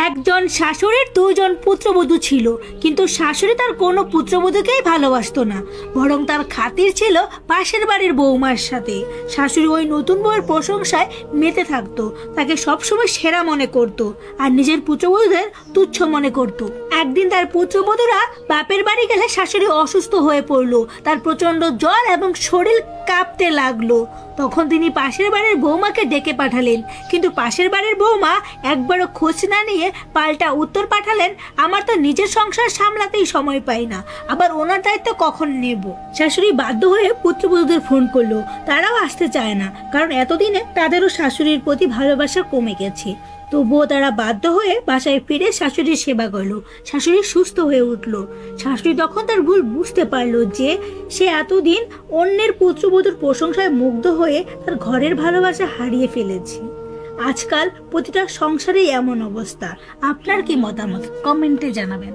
একজন শাশুড়ির দুজন পুত্রবধূ ছিল, কিন্তু শাশুড়ি তার কোনো পুত্রবধূকেই ভালোবাসতো না, বরং তার খাতির ছিল পাশের বাড়ির বৌমার সাথে। শাশুড়ি ওই নতুন বউয়ের প্রশংসায় মেতে থাকতো, তাকে সবসময় সেরা মনে করত আর নিজের পুত্রবধূদের তুচ্ছ মনে করত। একদিন তার পুত্রবধূরা বাপের বাড়ি গেলে শাশুড়ি অসুস্থ হয়ে পড়লো, তার প্রচন্ড জ্বর এবং শরীর কাঁপতে লাগলো। তখন তিনি পাশের বাড়ির বৌমাকে ডেকে পাঠালেন, কিন্তু পাশের বাড়ির বৌমা একবারও খোঁজ না নিয়ে পাল্টা উত্তর পাঠালেন, আমার তো নিজের সংসার সামলাতেই সময় পাই না, আবার ওনার দায়িত্ব কখন নেব। শাশুড়ি বাধ্য হয়ে পুত্রবধূদের ফোন করলো, তারাও আসতে চায় না, কারণ এতদিনে তাদেরও শাশুড়ির প্রতি ভালোবাসা কমে গেছে। তবুও তারা বাধ্য হয়ে বাসায় ফিরে শাশুড়ির সেবা করলো। শাশুড়ি সুস্থ হয়ে উঠলো। শাশুড়ি তখন তার ভুল বুঝতে পারলো যে সে এতদিন অন্যের পুত্রবধূর প্রশংসায় মুগ্ধ হয়ে তার ঘরের ভালোবাসা হারিয়ে ফেলেছে। আজকাল প্রতিটা সংসারেই এমন অবস্থা। আপনার কি মতামত কমেন্টে জানাবেন।